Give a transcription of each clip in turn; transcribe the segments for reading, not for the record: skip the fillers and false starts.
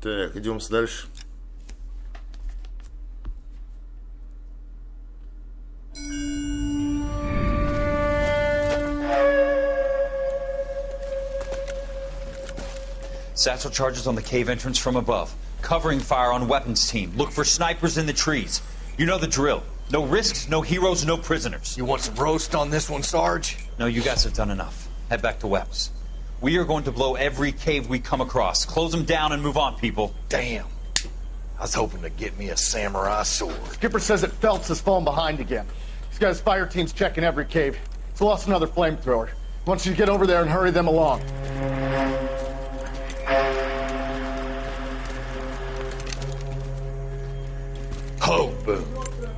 Так, идем дальше. Satchel charges on the cave entrance from above. Covering fire on weapons team. Look for snipers in the trees. You know the drill. No risks, no heroes, no prisoners. You want some roast on this one, Sarge? No, you guys have done enough. Head back to Webb's. We are going to blow every cave we come across. Close them down and move on, people. Damn. I was hoping to get me a samurai sword. Skipper says that Phelps has fallen behind again. He's got his fire teams checking every cave. He's lost another flamethrower. He wants you to get over there and hurry them along. Ho, boom.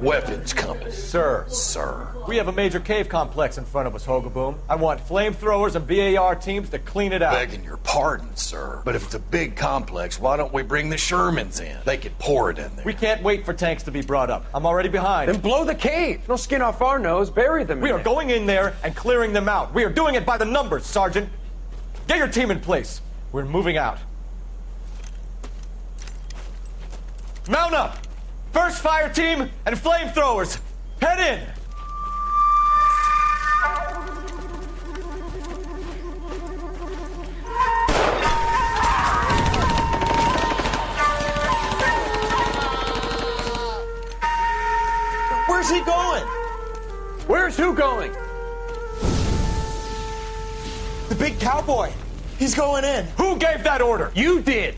Weapons compass. Sir. Sir. We have a major cave complex in front of us, Hogaboom. I want flamethrowers and BAR teams to clean it out. Begging your pardon, sir. But if it's a big complex, why don't we bring the Shermans in? They could pour it in there. We can't wait for tanks to be brought up. I'm already behind. Then blow the cave. No skin off our nose. Bury them. We are going in there and clearing them out. We are doing it by the numbers, Sergeant. Get your team in place. We're moving out. Mount up! First fire team and flamethrowers. Head in! Where's he going? Where's who going? The big cowboy. He's going in. Who gave that order? You did.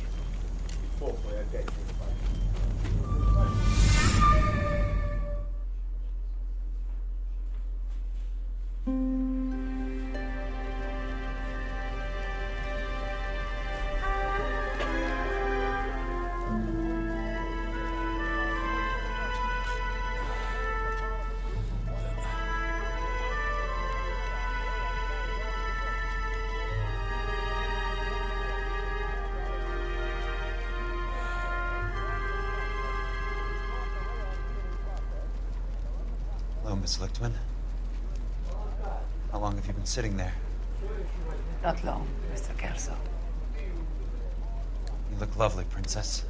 Hello, Miss Lichtman. How long have you been sitting there? Not long, Mr. Kelso. You look lovely, Princess.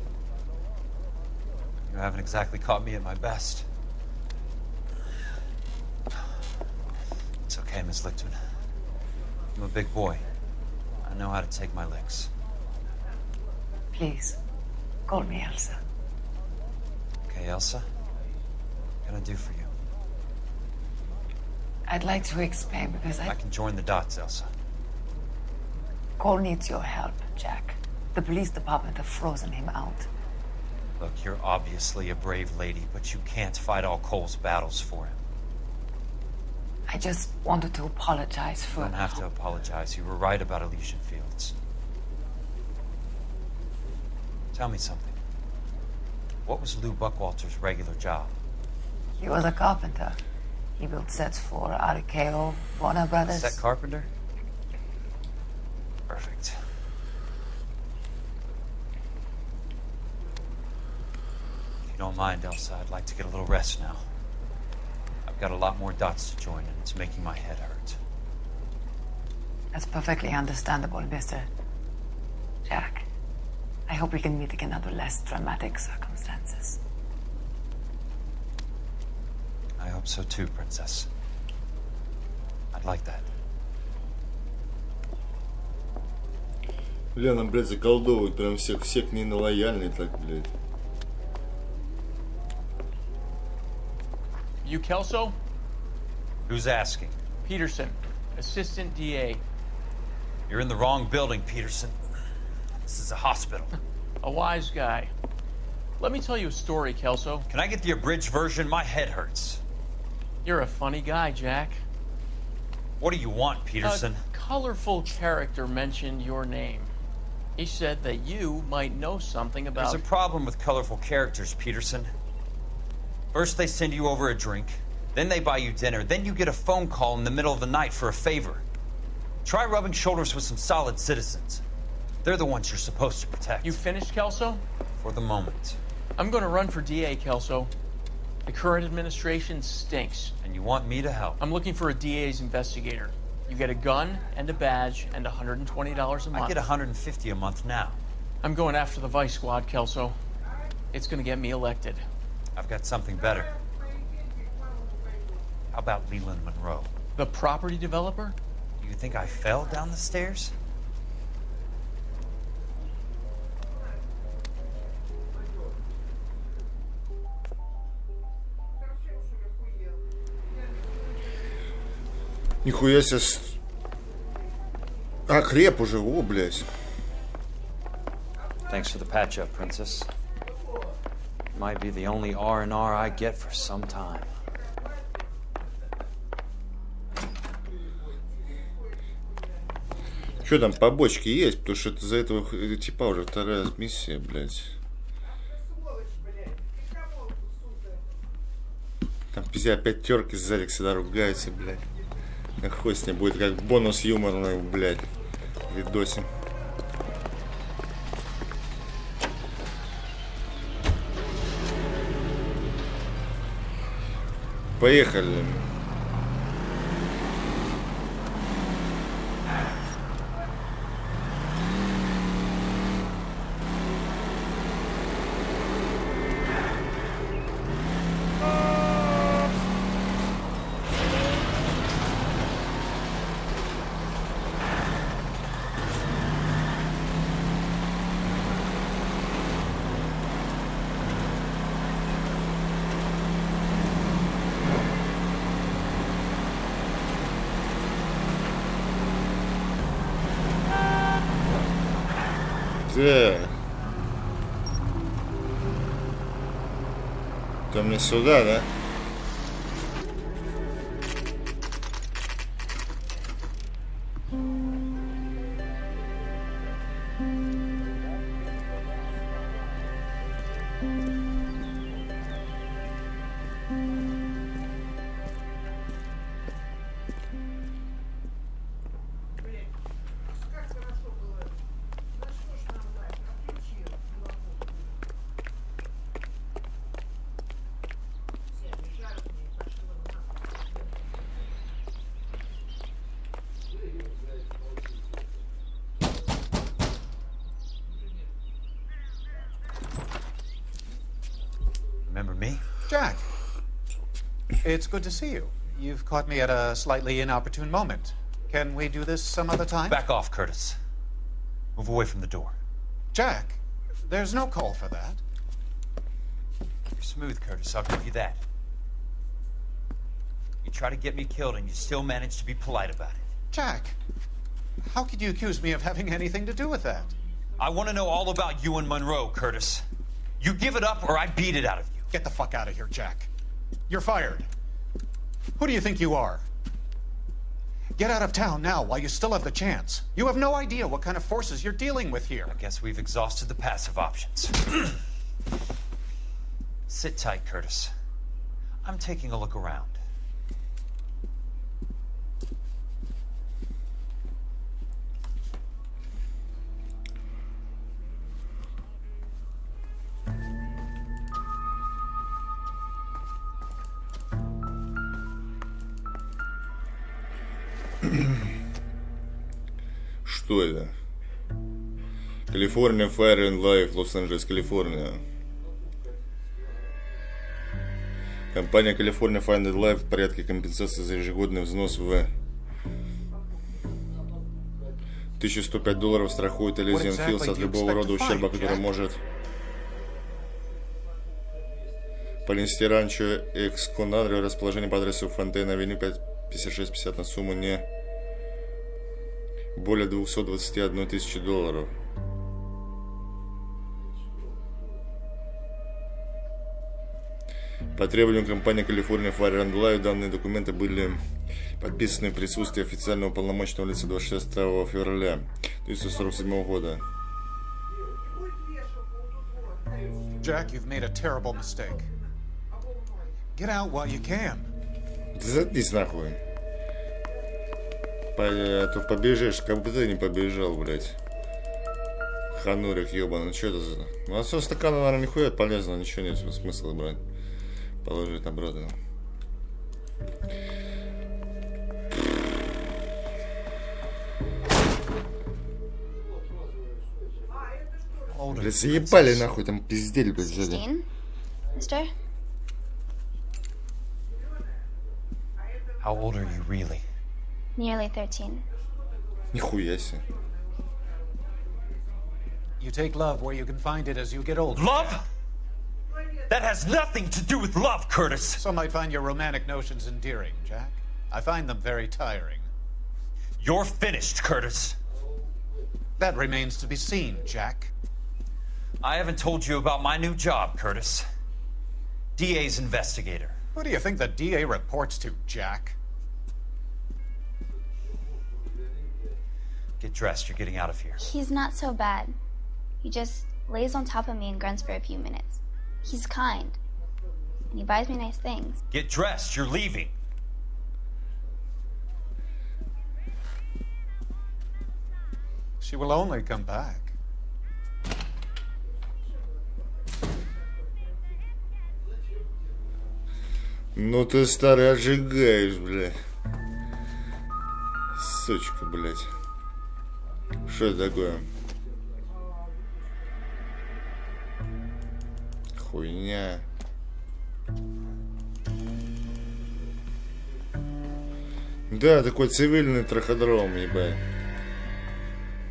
You haven't exactly caught me at my best. It's okay, Miss Lichtman. I'm a big boy. I know how to take my licks. Please, call me Elsa. Okay, Elsa? What can I do for you? I'd like to explain because I can join the dots, Elsa. Cole needs your help, Jack. The police department have frozen him out. Look, you're obviously a brave lady, but you can't fight all Cole's battles for him. I just wanted to apologize for... You don't have to apologize. You were right about Elysian Fields. Tell me something. What was Lou Buckwalter's regular job? He was a carpenter. He built sets for RKO, Warner Brothers. Set carpenter? Perfect. If you don't mind, Elsa, I'd like to get a little rest now. I've got a lot more dots to join, and it's making my head hurt. That's perfectly understandable, Mr. Jack. I hope we can meet again under less dramatic circumstances. I hope so too, Princess. I'd like that. Бля, нам, блядь, заколдовывают прям всех к ней налояльные так, блядь. You Kelso? Who's asking? Peterson, Assistant DA. You're in the wrong building, Peterson. This is a hospital. A wise guy. Let me tell you a story, Kelso. Can I get the abridged version? My head hurts. You're a funny guy, Jack. What do you want, Peterson? A colorful character mentioned your name. He said that you might know something about... There's a problem with colorful characters, Peterson. First they send you over a drink, then they buy you dinner, then you get a phone call in the middle of the night for a favor. Try rubbing shoulders with some solid citizens. They're the ones you're supposed to protect. You finished, Kelso? For the moment. I'm going to run for DA, Kelso. The current administration stinks. And you want me to help? I'm looking for a DA's investigator. You get a gun and a badge and $120 a month. I get $150 a month now. I'm going after the Vice Squad, Kelso. It's gonna get me elected. I've got something better. How about Leland Monroe? The property developer? Do you think I fell down the stairs? Нихуя себе. А, креп уже, о, блядь. Thanks for the patch-up, Princess. Might be the only R&R I get for some time. Что там, побочки есть? Потому что это за этого типа уже вторая миссия, блядь. Там пиздец опять терки сзади всегда ругаются, блядь. Хуй с ней будет как бонус юморный, блядь, в видосе. Поехали. Да. То мне сюда, да? Remember me? Jack, it's good to see you. You've caught me at a slightly inopportune moment. Can we do this some other time? Back off, Curtis. Move away from the door. Jack, there's no call for that. You're smooth, Curtis. I'll give you that. You try to get me killed and you still manage to be polite about it. Jack, how could you accuse me of having anything to do with that? I want to know all about you and Monroe, Curtis. You give it up or I beat it out of you. Get the fuck out of here, Jack. You're fired. Who do you think you are? Get out of town now while you still have the chance. You have no idea what kind of forces you're dealing with here. I guess we've exhausted the passive options. Sit tight, Curtis. I'm taking a look around. Что это? Калифорния Fire and Life, Лос-Анджелес, Калифорния. Компания California Fire and Life в порядке компенсации за ежегодный взнос в $1105 страхует Elysian Fields от любого рода ущерба, который может понести ранчо Эксконадро, расположение по адресу Фонтейн-авеню 5650 на сумму не более $221 тысячи. По требованию компании California Fire and Life данные документы были подписаны в присутствии официального уполномоченного лица 22 февраля 1947 года. Jack, you've made a terrible mistake. Get out while you can. Заткнись нахуй. А то побежишь, как бы ты не побежал, блядь. Ханурик ебаный, что это за... Ну, а со стакана, наверное, нихуя полезно, ничего нет смысла брать. Положить обратно. old are Бля, you? заебали нахуй, там пиздели, блядь, взяли. 16, mister? How old are you really? Nearly 13. Нихуя себе. You take love where you can find it as you get older. Love? That has nothing to do with love, Curtis. Some might find your romantic notions endearing, Jack. I find them very tiring. You're finished, Curtis. That remains to be seen, Jack. I haven't told you about my new job, Curtis. DA's investigator. Who do you think the DA reports to, Jack? Get dressed, you're getting out of here. He's not so bad. He just lays on top of me and grunts for a few minutes. He's kind. And he buys me nice things. Get dressed, you're leaving. She will only come back. Ну ты, старый, отжигаешь, блядь. Сучка, блядь. Что это такое? Хуйня. Да, такой цивильный траходром, ебать.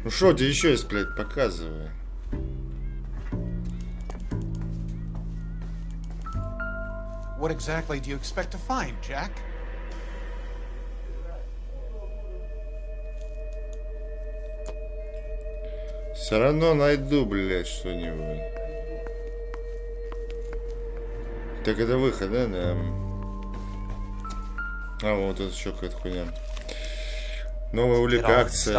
Ну что тебе еще есть, блядь, показывай. What exactly do you expect to find, Jack? Все равно найду, блядь, что-нибудь. Так это выход, да? Да. А, вот это еще какая-то хуйня. Новая улика, акция.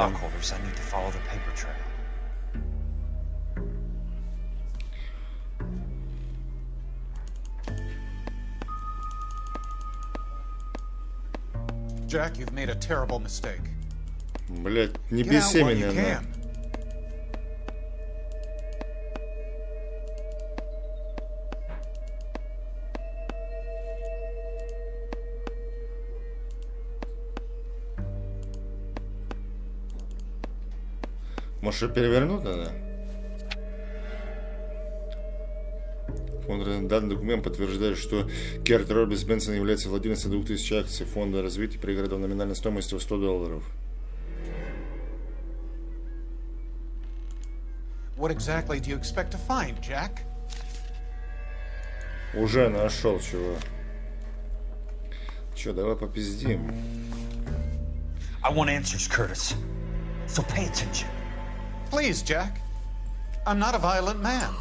Jack, you've made a terrible mistake. Блядь, не Get out беси while меня, you да. can. Может, ее перевернуть надо? Данный документ подтверждает, что Керт Робис Бенсон является владельцем 2000 акций фонда развития пригородов номинальной стоимостью в $100. What exactly do you expect to find, Jack? Уже нашел, чего. Че, давай попиздим. I want answers, Curtis. So pay attention. Please, Jack. I'm not a violent man.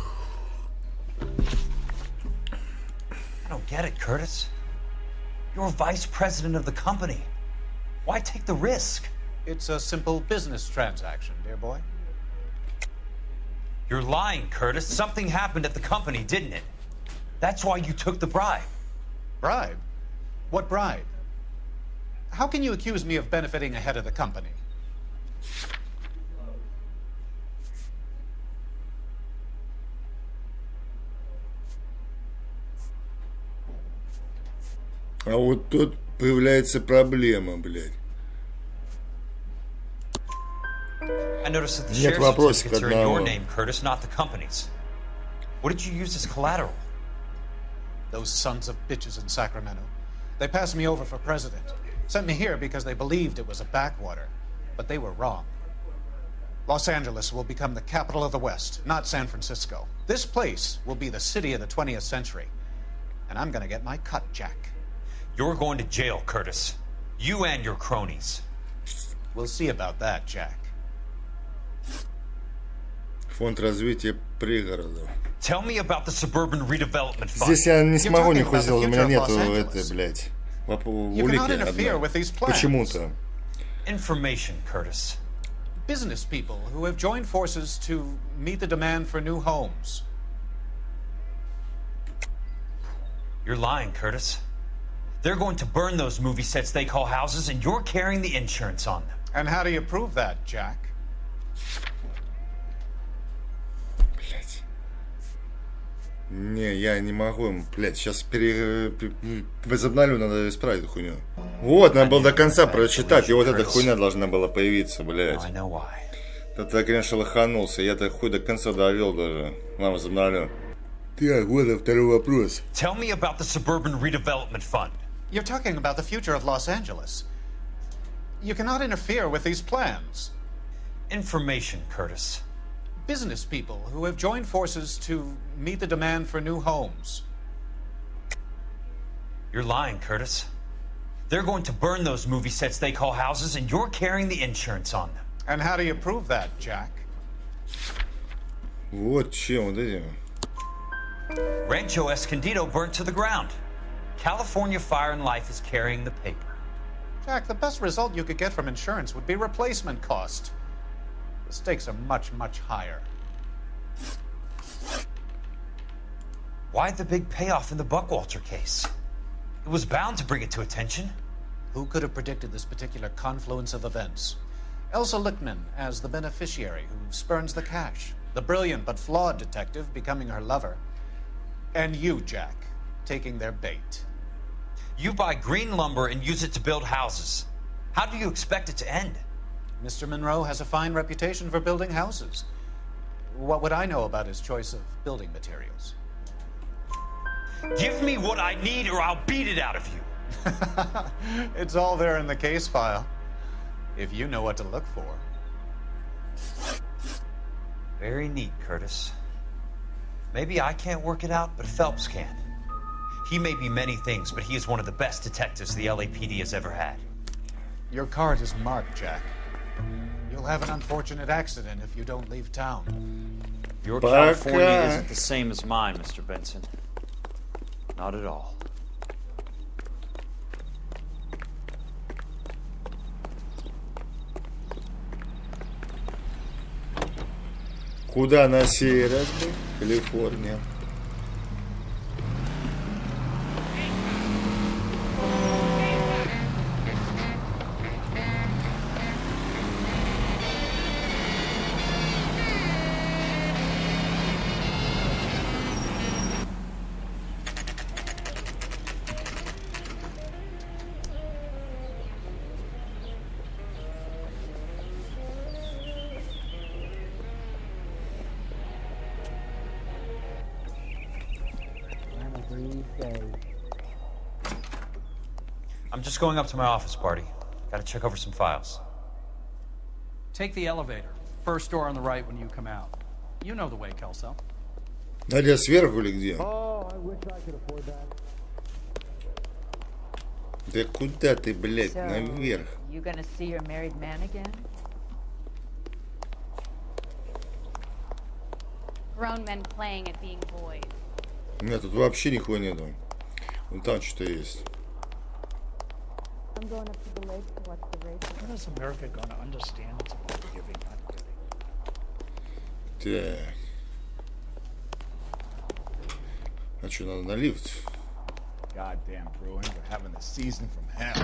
I don't get it, Curtis. You're vice president of the company. Why take the risk? It's a simple business transaction, dear boy. You're lying, Curtis. Something happened at the company, didn't it? That's why you took the bribe. Bribe? What bribe? How can you accuse me of benefiting ahead of the company? А вот тут появляется проблема, блядь. I noticed that the Нет shares вопросов certificates are in your одного. name, Curtis, not the company's. What did you use as collateral? Those sons of bitches in Sacramento. They passed me over for president. Sent me here because they believed it was a backwater. But they were wrong. Los Angeles will become the capital of the West, not San Francisco. This place will be the city of the 20th century. And I'm gonna get my cut, Jack. You're going to jail, Curtis. You and your cronies. We'll see about that, Jack. Фонд развития пригородов. Tell me about the suburban redevelopment fund. Здесь я не смогу нихуя about the сделать, у меня future of нету Los этой, Angeles. блядь, You улики cannot interfere with these одной. plans. Почему-то. Information, Curtis. Business people who have joined forces to meet the demand for new homes. You're lying, Curtis. They're going to burn those movie sets they call houses, and you're carrying the insurance on them. And how do you prove that, Jack? Блядь. Не, я не могу, блядь, сейчас возобновлю, надо исправить эту хуйню. Вот, надо было до конца прочитать, и вот эта хуйня должна была появиться, блядь. Да ты, конечно, лоханулся. Я-то хуй до конца довел даже. Ладно, возобновлю. Так, вот второй вопрос. Tell me about the Suburban Redevelopment Fund. You're talking about the future of Los Angeles. You cannot interfere with these plans. Information, Curtis. Business people who have joined forces to meet the demand for new homes. You're lying, Curtis. They're going to burn those movie sets they call houses, and you're carrying the insurance on them. And how do you prove that, Jack? Вот чем вот этим. Rancho Escondido burnt to the ground. California Fire and Life is carrying the paper. Jack, the best result you could get from insurance would be replacement cost. The stakes are much, much higher. Why the big payoff in the Buckwalter case? It was bound to bring it to attention. Who could have predicted this particular confluence of events? Elsa Lichtman as the beneficiary who spurns the cash. The brilliant but flawed detective becoming her lover. And you, Jack, taking their bait. You buy green lumber and use it to build houses. How do you expect it to end? Mr. Monroe has a fine reputation for building houses. What would I know about his choice of building materials? Give me what I need or I'll beat it out of you. It's all there in the case file. If you know what to look for. Very neat, Curtis. Maybe I can't work it out, but Phelps can. He may be many things, but he is one of the best detectives the LAPD has ever had. Your card is marked, Jack. You'll have an unfortunate accident if you don't leave town. Your California isn't the same as mine, Mr. Benson. Not at all. Куда на сей раз, блин? Калифорния. I'm just going up to my office, Barty. Gotta check over some files. Take the elevator. First door on the right when you come out. You know the way, Kelso. Надя сверху или где? Да куда ты, блядь, наверх? You gonna see your married man again? Grown men playing at being boys. Нет, тут вообще нихуя нету. Вон там что-то есть. I'm going up to the lake to watch the race. When is America gonna understand it's about giving, not getting? Так. А что, надо на лифт? Goddamn Bruin, we're having the season from hell.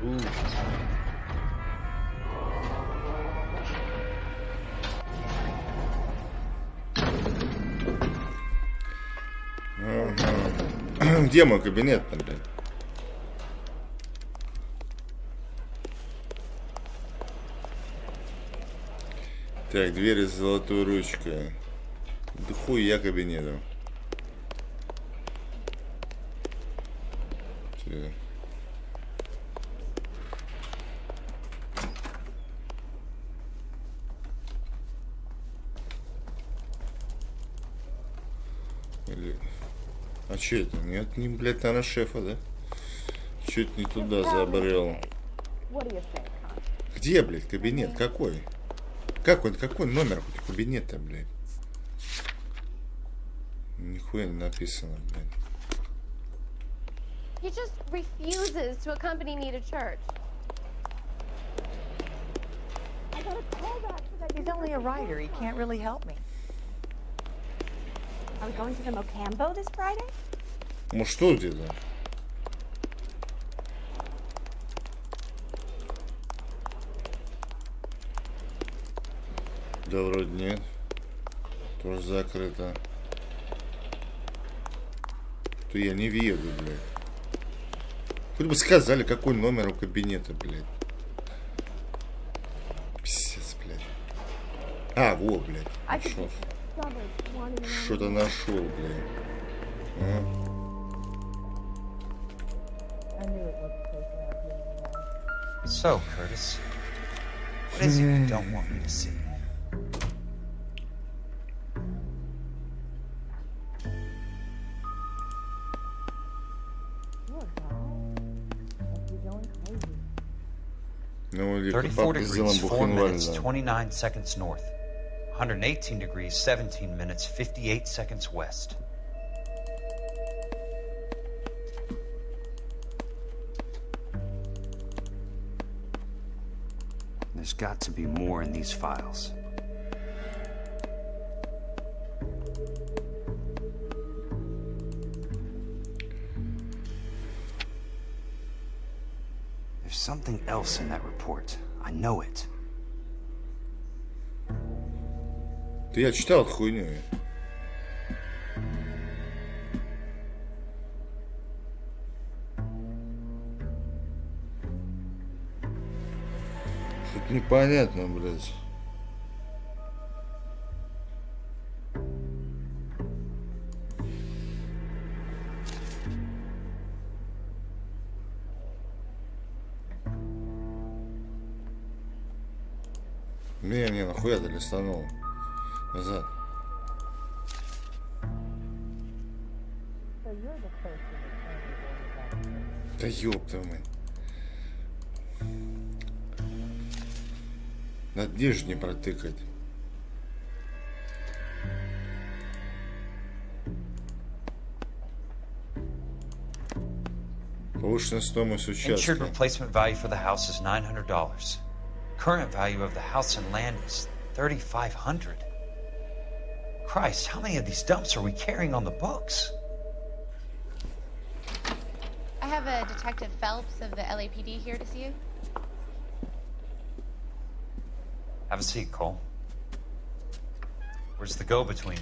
Ooh. Ага. Где мой кабинет, блядь? Так, двери с золотой ручкой. Да хуя кабинетом. Так. А что это? Нет, не, блядь, наверное, шефа, да? Чуть не туда забрел. Где, блядь, кабинет? Какой? Какой номер хоть кабинета, блядь? Нихуя не написано, блядь. He just refuses to accompany me to church. I got a call back so that He's only a writer. He can't really help me. Are we going to the Mocambo this Friday? Может, что где-то? Да вроде нет. Тоже закрыто. То я не въеду, блядь. Хоть бы сказали, какой номер у кабинета, блядь. Писец, блядь. А, во, блядь. Нашел. Что-то нашел, блядь. А? So, Curtis, what is it you don't want me to see? Ну, 34 degrees, 4 minutes, 29 seconds north. 118 degrees, 17 minutes, 58 seconds west. There's got to be more in these files. There's something else in that report. I know it. Да я читал эту хуйню. Тут непонятно, блядь. Не, нахуя ты листанул? Назад. Да ёпта мы. Надо же не протыкать. Повышенная стоимость участка. Insured replacement value for the house is $900. Current value of the house and land is $3,500. Christ, how many of these dumps are we carrying on the books? I have a Detective Phelps of the LAPD here to see you. Have a seat, Cole. Where's the go-between?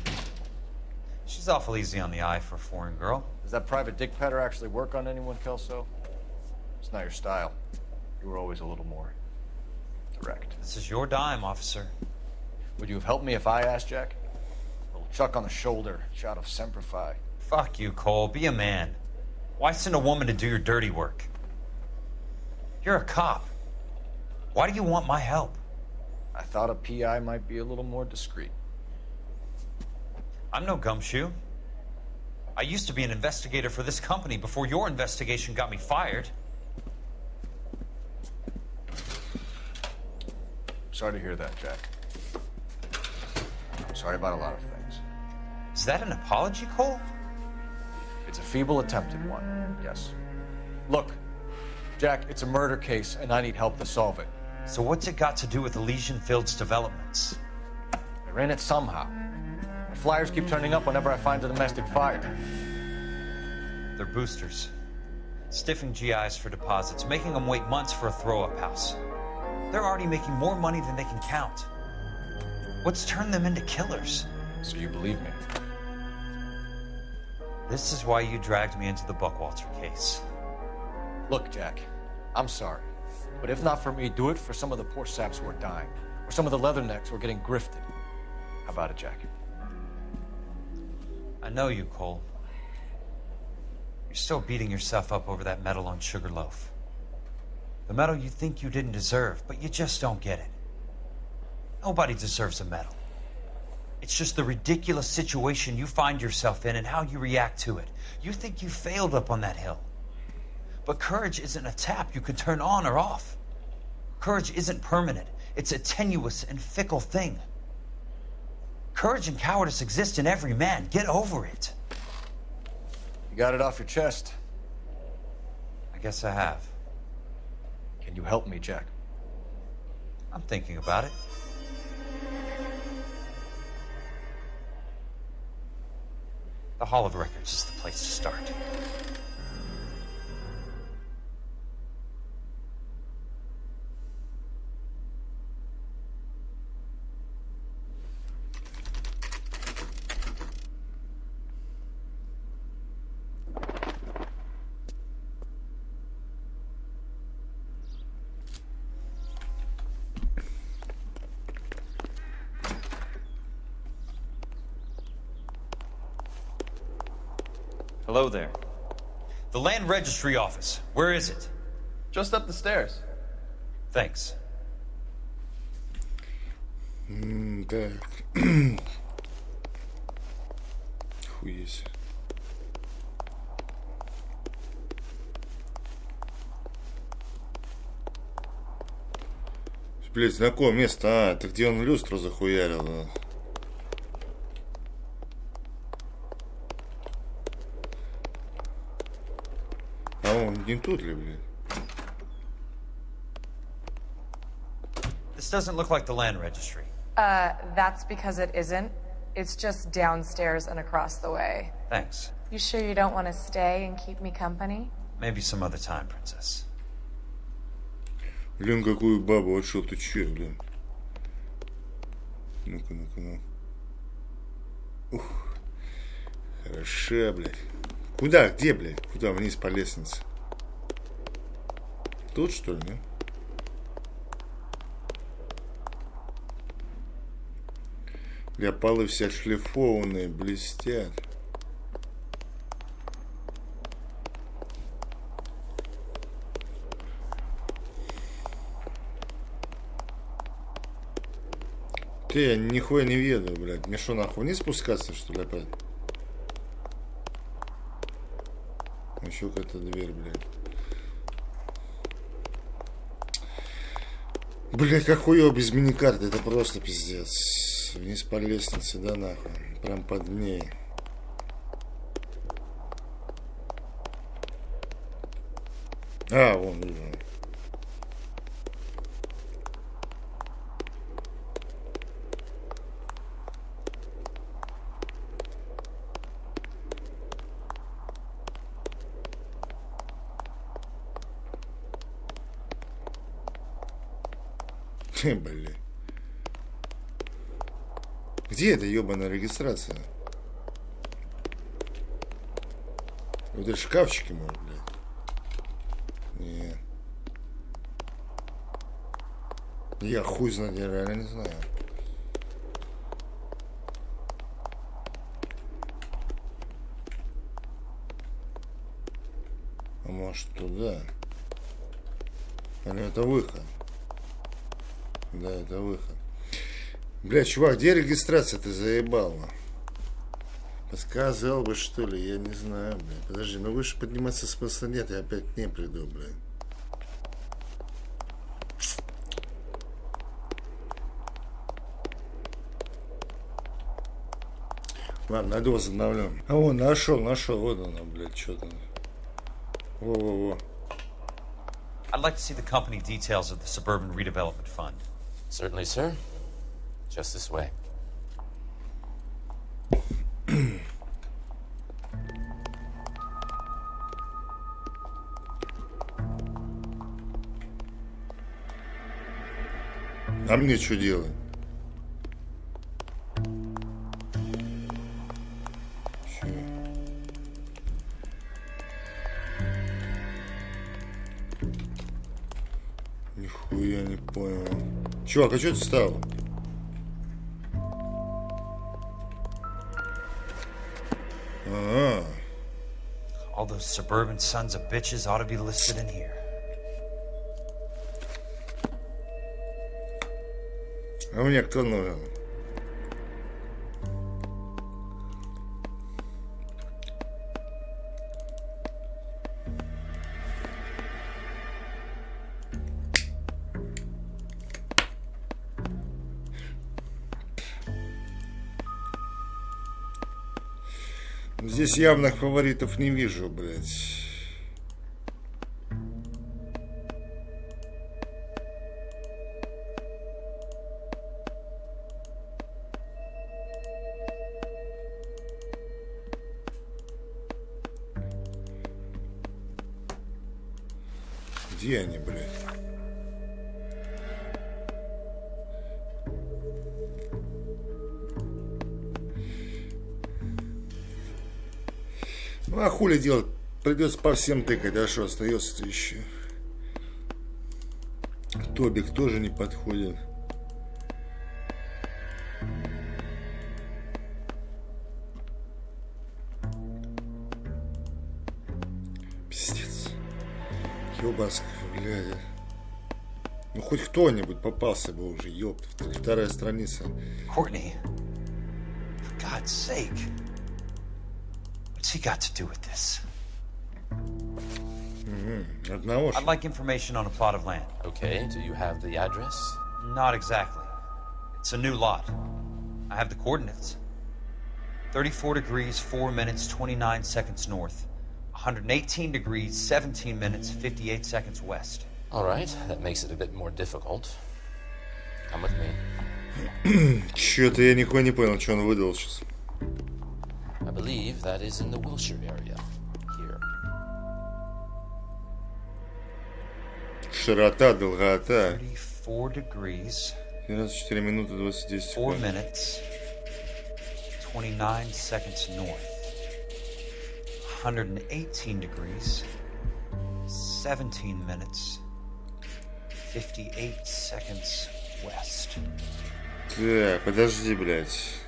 She's awful easy on the eye for a foreign girl. Does that private dick petter actually work on anyone, Kelso? It's not your style. You were always a little more direct. This is your dime, officer. Would you have helped me if I asked, Jack? A little chuck on the shoulder, shot of Semper Fi. Fuck you, Cole. Be a man. Why send a woman to do your dirty work? You're a cop. Why do you want my help? I thought a PI might be a little more discreet. I'm no gumshoe. I used to be an investigator for this company before your investigation got me fired. Sorry to hear that, Jack. I'm sorry about a lot of things. Is that an apology, Cole? It's a feeble attempt at one, yes. Look, Jack, it's a murder case, and I need help to solve it. So what's it got to do with Elysian Fields developments? They're in it somehow. The flyers keep turning up whenever I find a domestic fire. They're boosters. Stiffing GIs for deposits, making them wait months for a throw-up house. They're already making more money than they can count. What's turned them into killers? So you believe me? This is why you dragged me into the Buckwalter case. Look, Jack, I'm sorry. But if not for me, do it for some of the poor saps who are dying. Or some of the leathernecks who are getting grifted. How about it, Jack? I know you, Cole. You're still beating yourself up over that medal on Sugarloaf. The medal you think you didn't deserve, but you just don't get it. Nobody deserves a medal. It's just the ridiculous situation you find yourself in and how you react to it. You think you failed up on that hill. But courage isn't a tap you can turn on or off. Courage isn't permanent. It's a tenuous and fickle thing. Courage and cowardice exist in every man. Get over it. You got it off your chest. I guess I have. Can you help me, Jack? I'm thinking about it. The Hall of Records is the place to start. Hello there. The land registry office. Where is it? Just up the stairs. Thanks. Так. Хуесь. Блять, знакомое место. А, это где он люстру захуярил, да? А он не тут ли, блядь? This doesn't look like the land registry. That's because it isn't. It's just downstairs and across the way. Thanks. You sure you don't want to stay and keep me company? Maybe some other time, princess. Блин, какую бабу отшел, ты че, блин? Ну-ка, ну-ка, ну. Ух. Хороша, блядь. Куда? Где, блядь? Куда? Вниз по лестнице. Тут, что ли, да? Бля, полы все отшлифованные, блестят. Ты, я нихуя не ведаю, блядь. Мне что, нахуй вниз спускаться, что ли, опять? Еще какая-то дверь, блядь. Блядь, как хуёво без миникарты, это просто пиздец. Вниз по лестнице, да нахуй. Прям под ней. А, вон, вижу. Блин. Где эта ебаная регистрация? Вот это шкафчики, может, блядь? Нет. Я хуй знаю, я реально не знаю. А может туда? Или это выход? Да, это выход. Бля, чувак, где регистрация? Ты заебал? Подсказал бы, что ли? Я не знаю, бля. Подожди, ну выше подниматься смысла нет, я опять к ней приду, бля. Ладно, найду, возобновлю. А вон, нашел, вот она, блядь, что-то. Во-во-во. I'd like to see the company details of the Suburban Redevelopment Fund. Certainly, sir. Just this way. А мне что делать? Чё? Нихуя не понял. Чувак, а что ты стал? All those suburban sons of bitches ought to be listed in here. А мне кто нужен? Здесь явных фаворитов не вижу, блядь. Где они, блядь? Ну а хули делать? Придется по всем тыкать, а что остается еще? Тобик тоже не подходит. Ёбаск, блядь. Ну хоть кто-нибудь попался бы уже, ёб. Вторая страница. Courtney, for God's sake, what's he got to do with this? Одного же. I'd like information on a plot of land. Okay, do you have the address? Not exactly. It's a new lot. I have the coordinates. 34 degrees, 4 minutes, 29 seconds north. 118 degrees, 17 minutes, 58 seconds west. All right, that makes it a bit more difficult. Come with me. Чё-то я нихуя не понял, что он выдал сейчас. I believe that is in the Wilshire area. Here. Широта, долгота. 34 degrees. 94 минуты 29 секунд. 4 minutes, 29 seconds north. 118 degrees, 17 minutes, 58 seconds west. Так, подожди, блядь.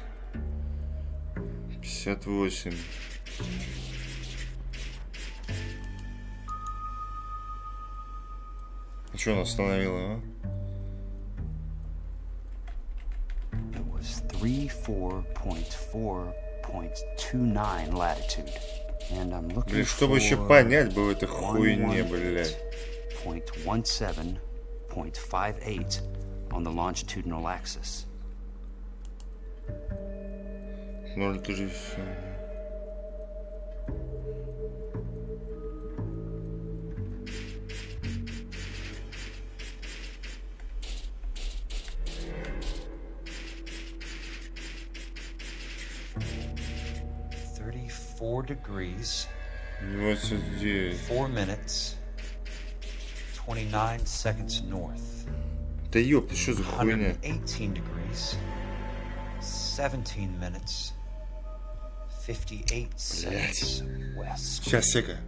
58. А что он остановил, а? It was 34.4.29 latitude. And I'm looking Блин, чтобы еще понять бы в этой хуйне, блядь. 117.58 on the longitudinal axis. Ну, это же все. Four degrees, 29. 4 minutes, 29 seconds north. Да ёпта, что за хуйня? 118 degrees, 17 minutes, 58 seconds west. Сейчас, сека.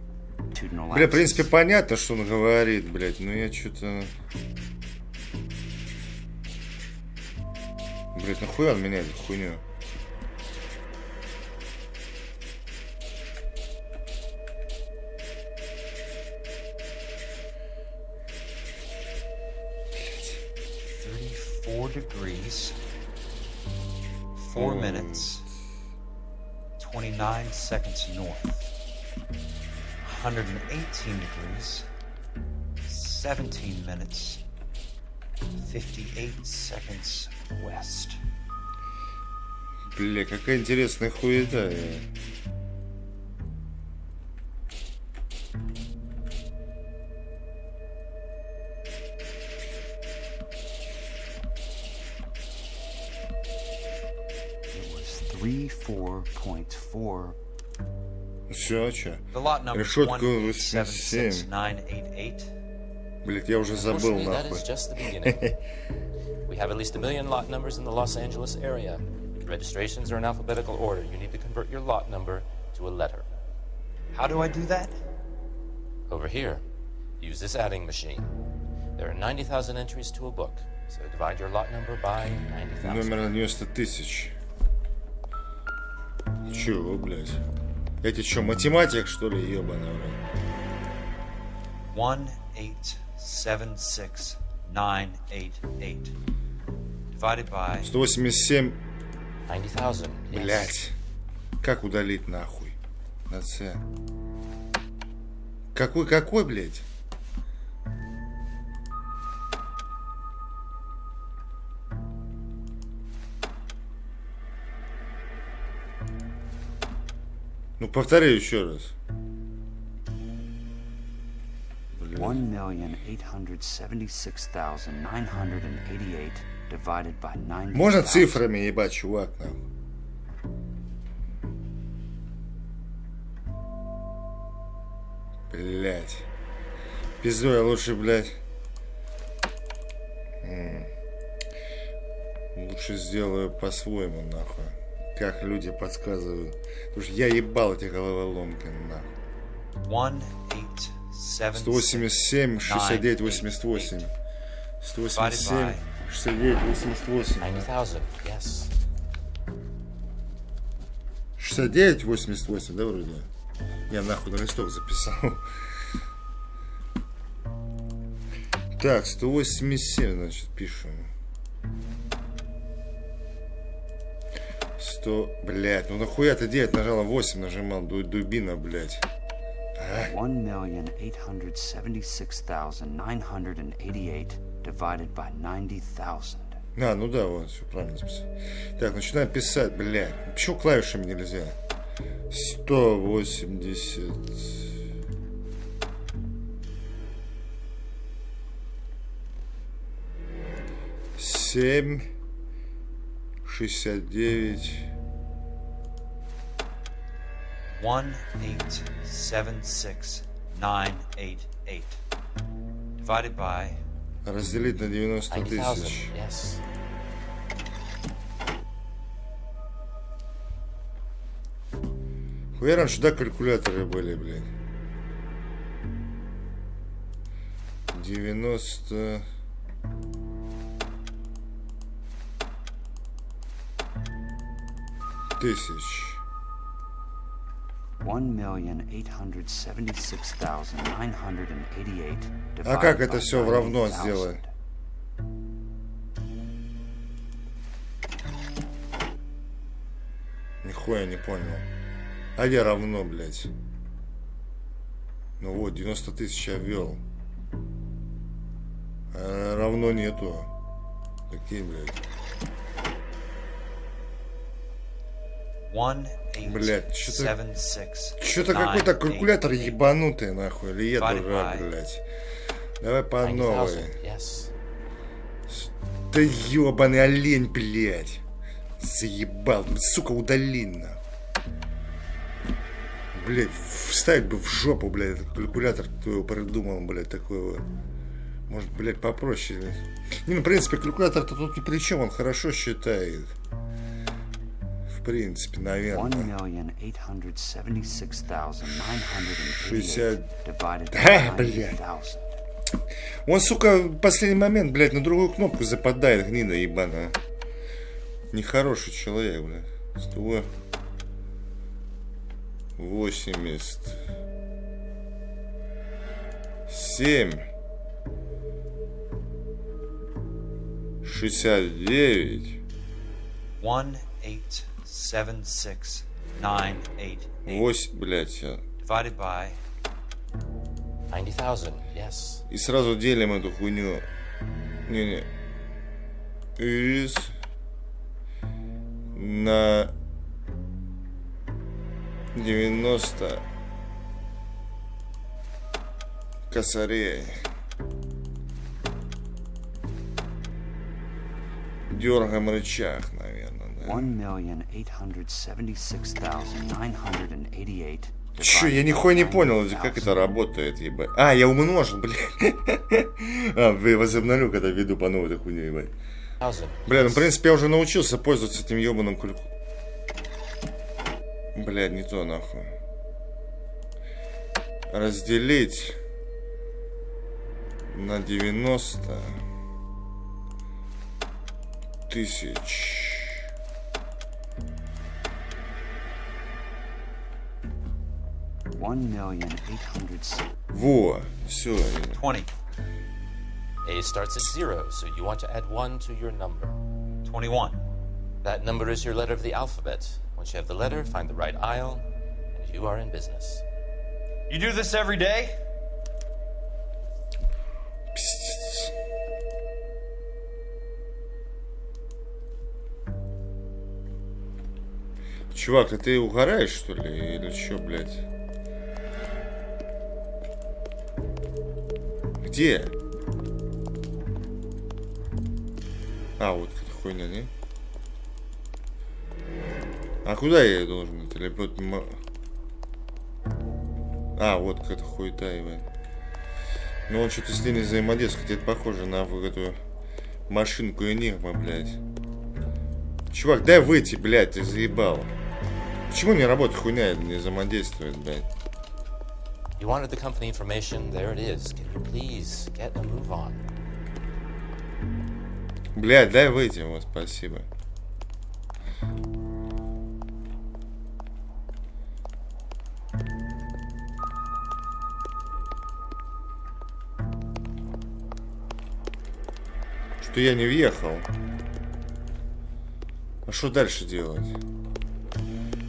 Бля, в принципе, понятно, что он говорит, блядь, но я что-то... Блядь, нахуя он меняет эту хуйню? Degrees, 4 minutes, 29 seconds north. 118 degrees, 17 minutes, 58 seconds west. Бля, какая интересная хуета. Все, а чё? Решетку 87. Блять, я уже забыл, нахуй. We have at least 1 million lot numbers in the Los Angeles area. Registrations are in alphabetical order. You need to convert your lot number to a letter. How do I do that? Over here. Use this adding machine. There are 90,000 entries to a book. So divide your lot number by 90,000. Номер на 90 тысяч. Чего, блядь? Эти что, математик, что ли, ебаный, блядь? 1876988 divided by 187. 90,000. Блядь. Как удалить нахуй? На С. Какой, блядь? Ну, повтори еще раз. 1,876,988 divided by 90,000. Можно цифрами ебать, чувак, нахуй? Блять. Пизду, я лучше, блядь. Лучше сделаю по-своему, нахуй. Как люди подсказывают. Потому что я ебал эти головоломки, нахуй. 187, 69, 88. 187, 69, 88. 90,000, yes. 69, 88, да, вроде? Я нахуй на листок записал. Так, 187, значит, пишем. 100, блядь, ну нахуя ты 9 нажала, 8 нажимал, дубина, блядь. 1,876,988 divided by 90,000. А, ну да, вот, все правильно записал. Так, начинаем писать, блядь. Почему клавишами нельзя? 180... 7, 69. 1,876,988 divided by разделить на 90 тысяч. Yes. Хуя раньше, да, калькуляторы были, блядь. 90 тысяч. 1,876,988 А как это все в равно сделать? Нихуя не понял. А где равно, блядь? Ну вот, 90 тысяч я ввел. А равно нету. Какие, блядь? Блядь, что-то какой-то калькулятор ебанутый, нахуй. Или я дурак, блядь. Давай по новой. Да ебаный олень, блядь. Заебал. Сука, удали, нахуй. Блядь, вставить бы в жопу, блядь, этот калькулятор, кто его придумал, блядь, такой вот. Может, блядь, попроще. Блядь. Не, ну, в принципе, калькулятор-то тут ни при чем, он хорошо считает. В принципе, наверное. 1,876,988 divided by 90,000. Он, сука, в последний момент, блядь, на другую кнопку западает, гнида ебаная. Нехороший человек, блядь. 180. 7. 69. 1,876,988. 8, блядь. Divided by 90,000, yes. И сразу делим эту хуйню. Не-не. Из на 90 косарей. Дергаем рычаг, наверное, да. 1,876,988. Чё, я нихуя не понял, как это работает, ебать. А, я умножил, блядь. А, возобновлю, когда веду по новой хуйне, ебать. Бля, ну, в принципе, я уже научился пользоваться этим ебаным калькулятором. Блядь, не то, нахуй. Разделить на 90 тысяч. Во, все. 20. A starts at 0, so you want to add 1 to your number. 21. That number is your letter of the alphabet. Once you have the letter, find the right aisle, and you are in business. You do this every day? Чувак, а ты угораешь, что ли? Или что, блядь? Где? А, вот эта хуйня, не? А куда я должен? Или... А, вот какая-то хуета, ебать. Ну он что-то с ней не взаимодействует. Это похоже на эту машинку Энигма, блядь. Чувак, дай выйти, блядь, ты заебал. Почему не работает хуйня, не взаимодействует, блядь? You wanted the company information, there it is. Can you please get a move on? Блядь, дай выйти, вот, спасибо. Что я не въехал. А что дальше делать?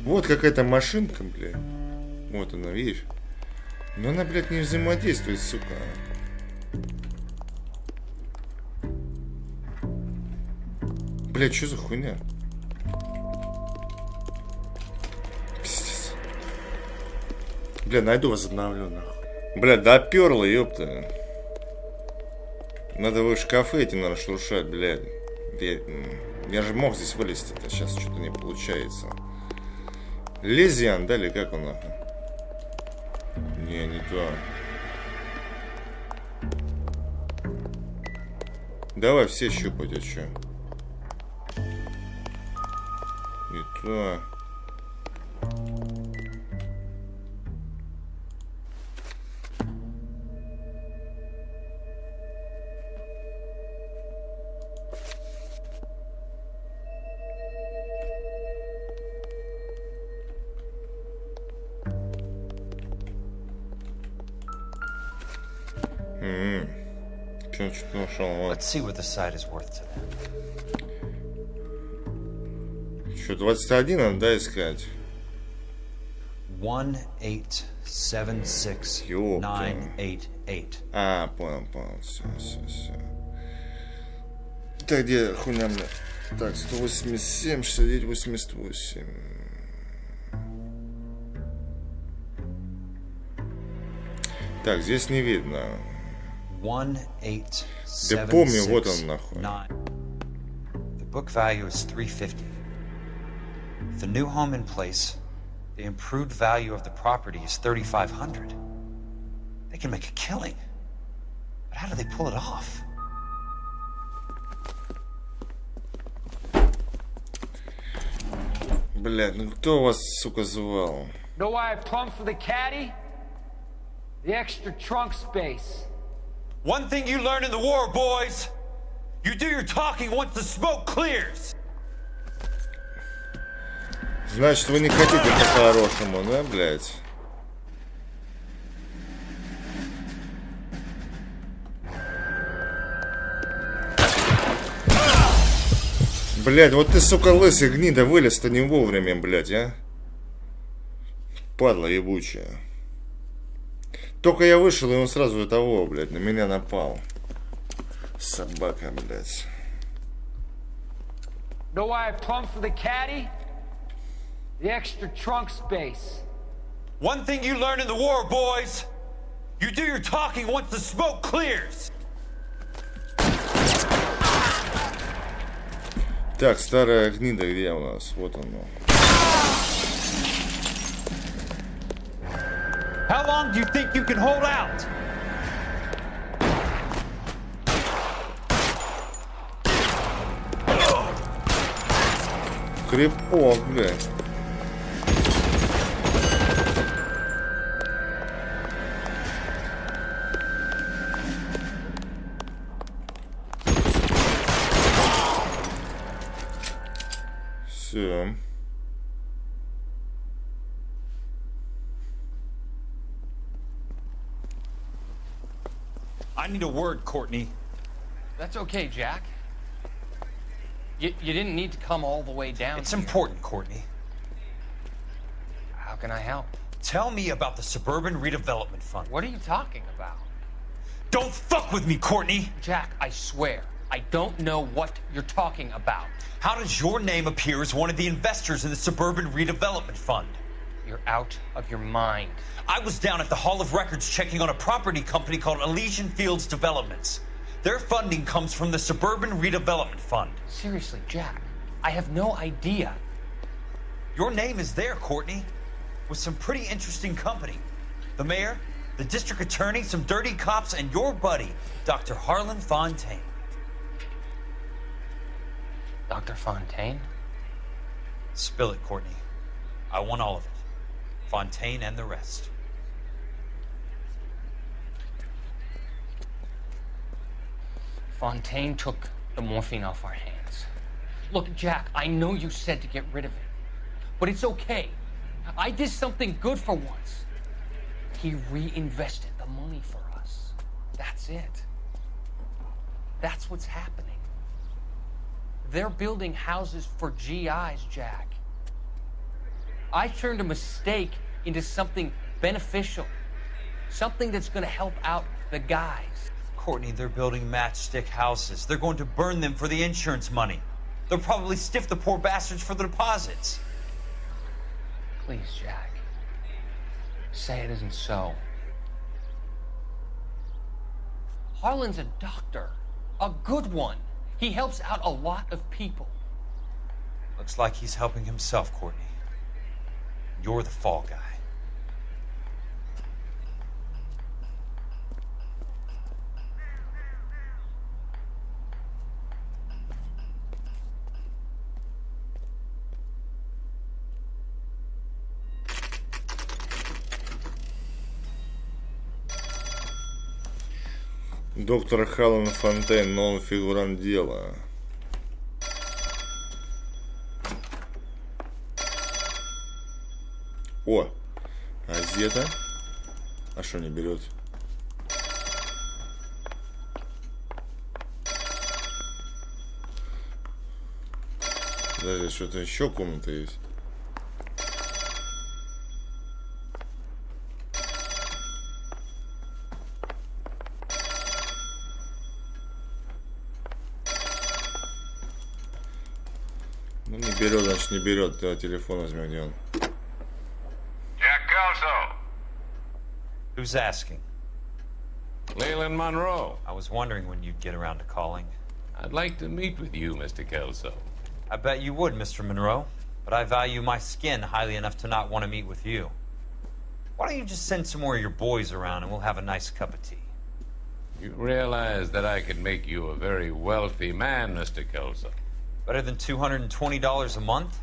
Вот какая-то машинка, блядь. Вот она, видишь? Но она, блядь, не взаимодействует, сука. Блядь, что за хуйня? Пиздец. Бля, найду, возобновлю, нахуй. Бля, допёрло, ёпта. Надо в шкафы эти, наверное, шуршать, блядь. Я же мог здесь вылезти, а сейчас что-то не получается. Лезиан, да, или как он, нахуй? Не то. Давай все щупать, а чё? Не то. Let's see what the site is worth to them. Что, 21 надо, да, искать? 1876988. А, понял. Все. Так, где хуйня мне? Так, 187, 69, 88. Так, здесь не видно. 18769. Да помню, вот он нахуй. The book value is $350. With the new home in place, the improved value of the property is $3,500. They can make a killing. But how do they pull it off? Блядь, ну кто вас, сука, звал? Know why I plumbed for the caddy? The extra trunk space. One thing you learn in the war, boys. You do your talking once the smoke clears. Значит, вы не хотите по-хорошему, да, блядь? Блядь, вот ты, сука, лысый гнида, вылез-то не вовремя, блядь, а? Падла ебучая. Только я вышел, и он сразу того, блядь, на меня напал. Собака, блядь. Know why I plumbed for the caddy? The extra trunk space. One thing you learn in the war, boys. You do your talking once the smoke clears. Так, старая гнида где у нас? Вот оно. How long do you think you can hold out? Крепок, блядь. Все. I need a word, Courtney. That's okay, Jack. You didn't need to come all the way down. It's important, Courtney. How can I help? Tell me about the Suburban Redevelopment Fund. What are you talking about? Don't fuck with me, Courtney! Jack, I swear, I don't know what you're talking about. How does your name appear as one of the investors in the Suburban Redevelopment Fund? You're out of your mind. I was down at the Hall of Records checking on a property company called Elysian Fields Developments. Their funding comes from the Suburban Redevelopment Fund. Seriously, Jack, I have no idea. Your name is there, Courtney, with some pretty interesting company. The mayor, the district attorney, some dirty cops, and your buddy, Dr. Harlan Fontaine. Dr. Fontaine? Spill it, Courtney. I want all of it. Fontaine and the rest. Fontaine took the morphine off our hands. Look, Jack, I know you said to get rid of it, but it's okay. I did something good for once. He reinvested the money for us. That's it. That's what's happening. They're building houses for GIs, Jack. I turned a mistake into something beneficial. Something that's going to help out the guys. Courtney, they're building matchstick houses. They're going to burn them for the insurance money. They'll probably stiff the poor bastards for the deposits. Please, Jack. Say it isn't so. Harlan's a doctor. A good one. He helps out a lot of people. Looks like he's helping himself, Courtney. You're the fall guy. Доктор Халлен Фонтейн, новый фигурант дела. О, газета. А что не берет? Даже что-то еще комната есть. Ну не берет, значит не берет. Давай телефон возьмем, где он. Who's asking? Leland Monroe. I was wondering when you'd get around to calling. I'd like to meet with you, Mr. Kelso. I bet you would, Mr. Monroe. But I value my skin highly enough to not want to meet with you. Why don't you just send some more of your boys around and we'll have a nice cup of tea? You realize that I could make you a very wealthy man, Mr. Kelso. Better than $220 a month?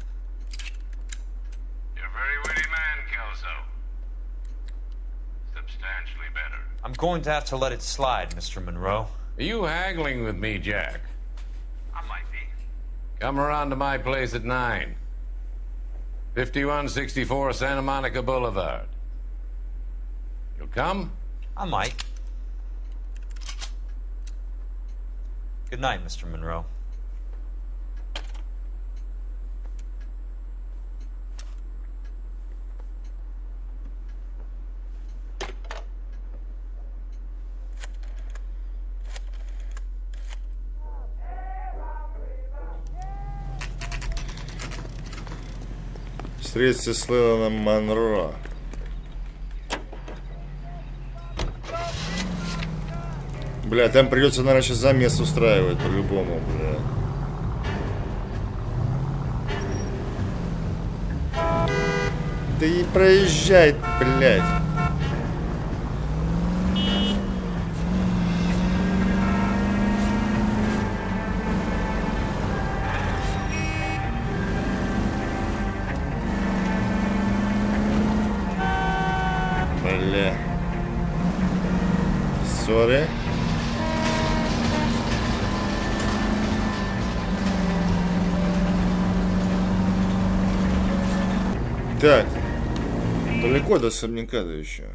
You're a very witty man, Kelso. Substantially better. I'm going to have to let it slide, Mr. Monroe. Are you haggling with me, Jack? I might be. Come around to my place at 9. 5164 Santa Monica Boulevard. You'll come? I might. Good night, Mr. Monroe. Встретиться с Лейлоном Монро. Бля, там придется, наверное, сейчас замес устраивать по-любому, бля. Да и проезжай, блядь. Бля. Сори. Так. Далеко до особняка-то еще.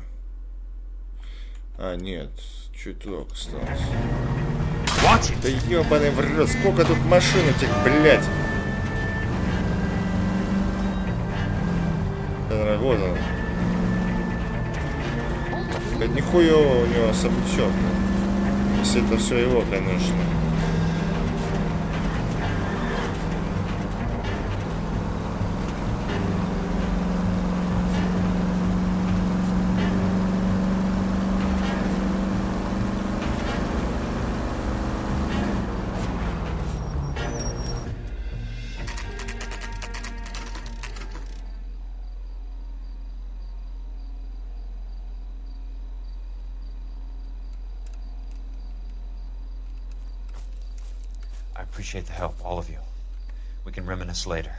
А, нет. Чуток осталось. Да ёбаный в рот. Сколько тут машин этих, блядь. Вот он. Да нихуя у него особнячок. Если это все его, конечно. I appreciate the help, all of you. We can reminisce later.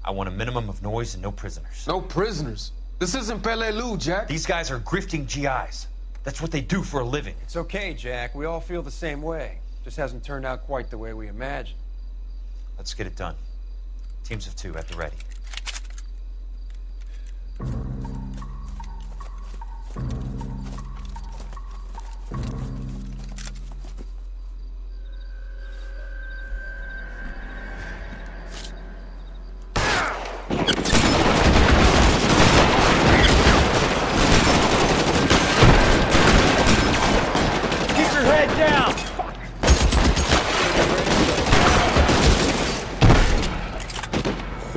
I want a minimum of noise and no prisoners. No prisoners? This isn't Peleliu, Jack. These guys are grifting GIs. That's what they do for a living. It's okay, Jack. We all feel the same way. Just hasn't turned out quite the way we imagined. Let's get it done. Teams of 2 at the ready.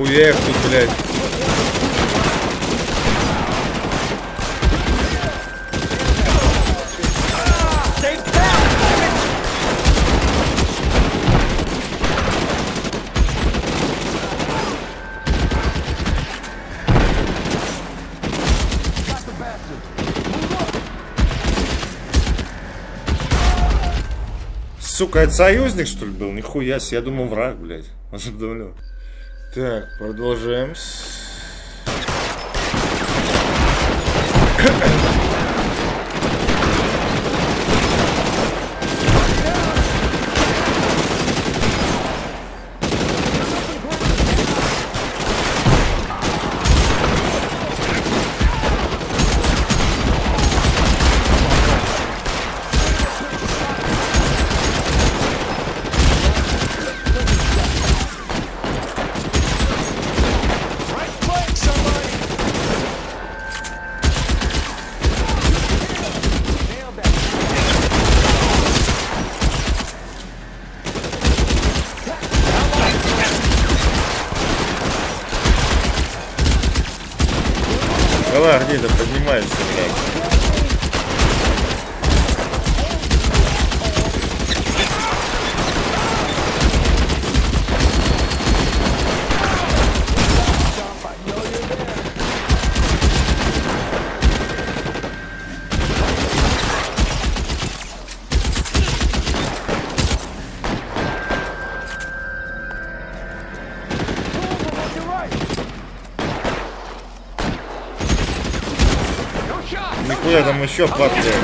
Нихуя их тут, блядь. Сука, это союзник, что ли, был? Нихуя себе, я думал, враг, блядь. Возобновлю. Так, продолжаем. Где-то поднимается, блядь. Нихуя там еще падает.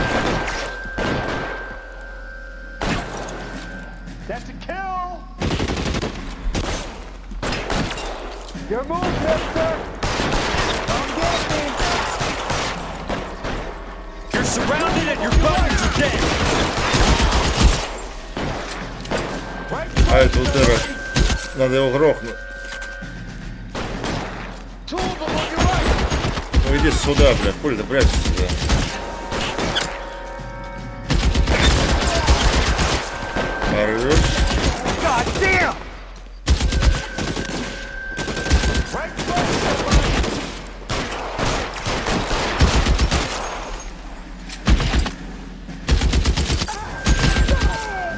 А это удара. Надо его грохнуть. Ну иди сюда, блядь, пуль-то прячься сюда. Хорош.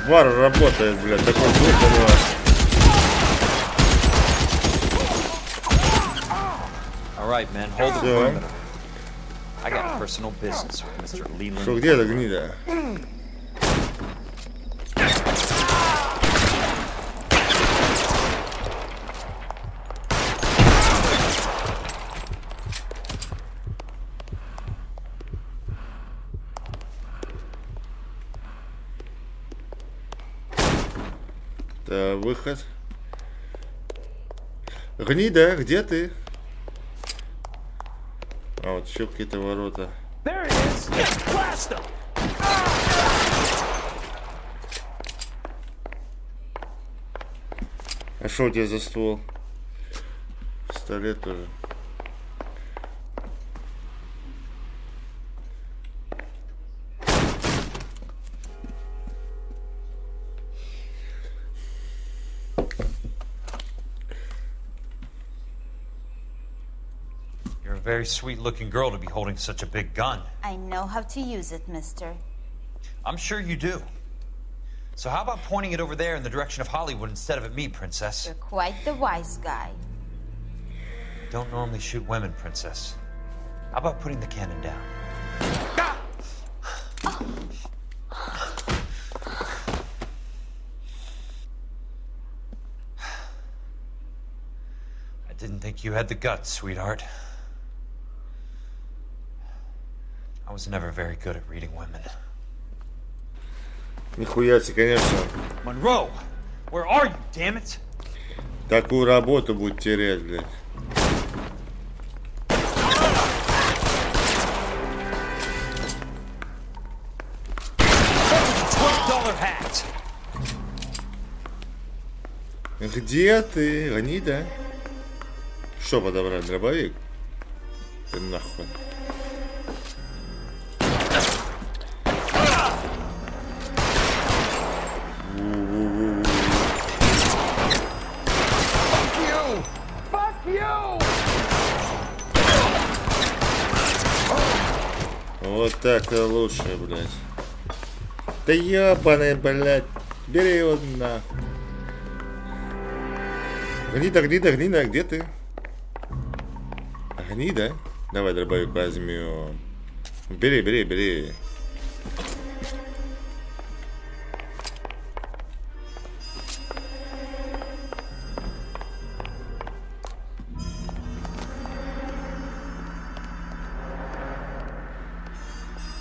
Вар работает, блядь, такой звук у него. Alright, man, hold the perimeter. I got personal business with Mr. Leland. Что, где эта гнида? Да, выход. Гнида, где ты? А вот еще какие-то ворота. А что у тебя за ствол? Пистолет тоже. Very sweet-looking girl to be holding such a big gun. I know how to use it, mister. I'm sure you do. So how about pointing it over there in the direction of Hollywood instead of at me, Princess? You're quite the wise guy. Don't normally shoot women, Princess. How about putting the cannon down? I didn't think you had the guts, sweetheart. I was never very good at reading women. Нихуя себе, конечно. Monroe, where are you, damn it? Такую работу будет терять, блядь. $12 hat. Где ты, гнида? Что подобрать, дробовик? Ты нахуй. так-то лучше, блядь. Да ебаный, блядь. Бери его нахуй. Гнида, где ты? Гнида? Давай дробовик возьмем. Бери.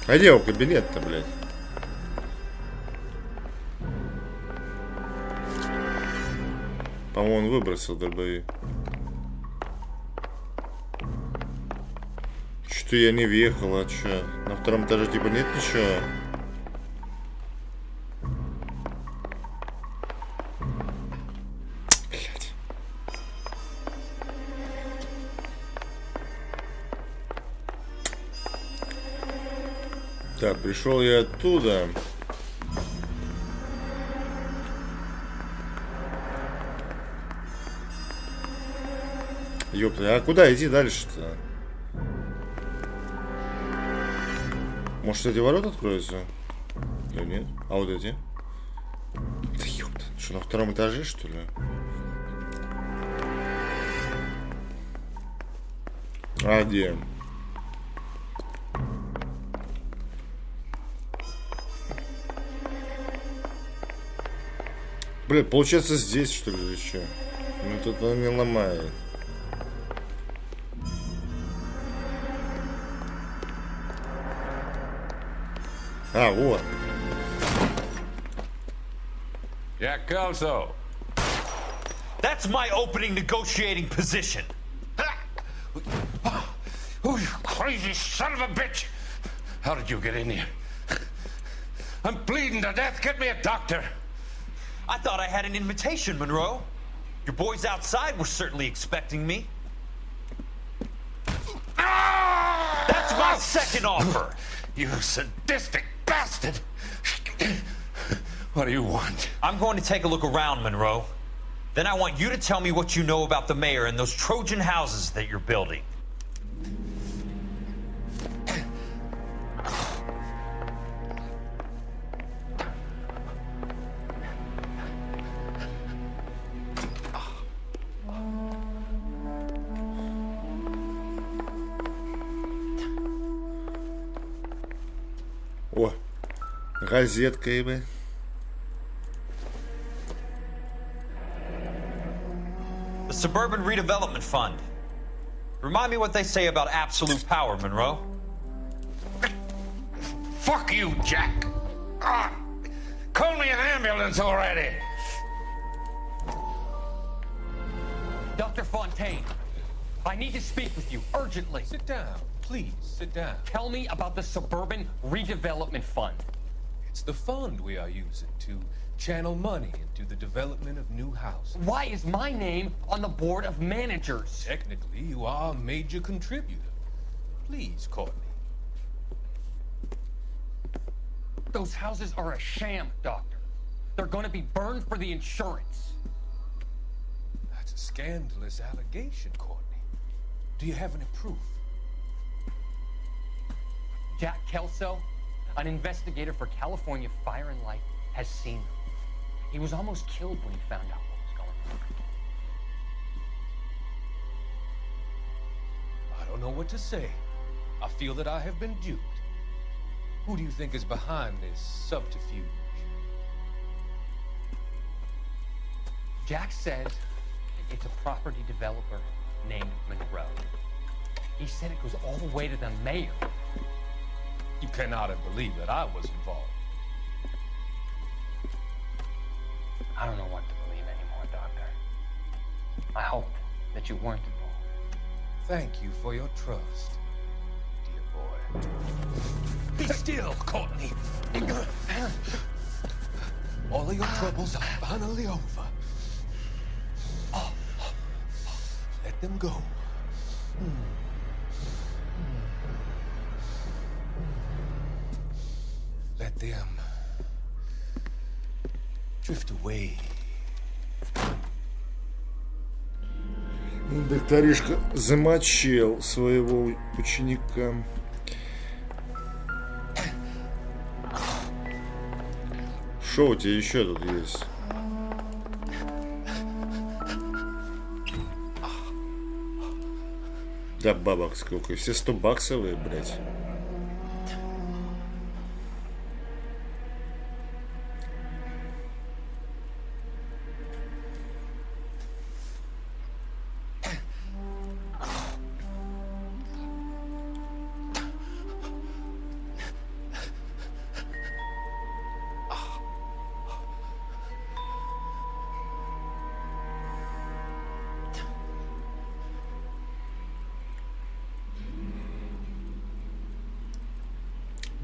А где его кабинет-то, блядь? По-моему, он выбросил дробовик. Что-то я не въехал, а чё? На втором этаже типа нет ничего? Блядь. Так, пришел я оттуда. Ёпта, а куда идти дальше-то? Может, эти ворота откроются? Или нет? А вот эти? Да ёпта, что, на втором этаже, что ли? А где? Блин, получается здесь, что ли, или что? Ну, тут он не ломает. А, вот. Jack Kelso. That's my opening negotiating position. Oh, you crazy son of a bitch! How did you get in here? I'm bleeding to death. Get me a doctor. I thought I had an invitation, Monroe. Your boys outside were certainly expecting me. That's my second offer. You sadistic bastard! What do you want? I'm going to take a look around, Monroe. Then I want you to tell me what you know about the mayor and those Trojan houses that you're building. О, газетка, ебать. The Suburban Redevelopment Fund. Remind me what they say about absolute power, Monroe. Fuck you, Jack. Call me an ambulance already. Dr. Fontaine, I need to speak with you urgently. Sit down. Please, sit down. Tell me about the Suburban Redevelopment Fund. It's the fund we are using to channel money into the development of new houses. Why is my name on the board of managers? Technically, you are a major contributor. Please, Courtney. Those houses are a sham, Doctor. They're going to be burned for the insurance. That's a scandalous allegation, Courtney. Do you have any proof? Jack Kelso, an investigator for California Fire and Life, has seen them. He was almost killed when he found out what was going on. I don't know what to say. I feel that I have been duped. Who do you think is behind this subterfuge? Jack says it's a property developer named Monroe. He said it goes all the way to the mayor. You cannot have believed that I was involved. I don't know what to believe anymore, Doctor. I hope that you weren't involved. Thank you for your trust, dear boy. Be still, Courtney. All of your troubles are finally over. Let them go. Let them drift away. Докторишка замочил своего ученика. Что у тебя еще тут есть? Да, бабок сколько? Все 100 баксовые, блядь.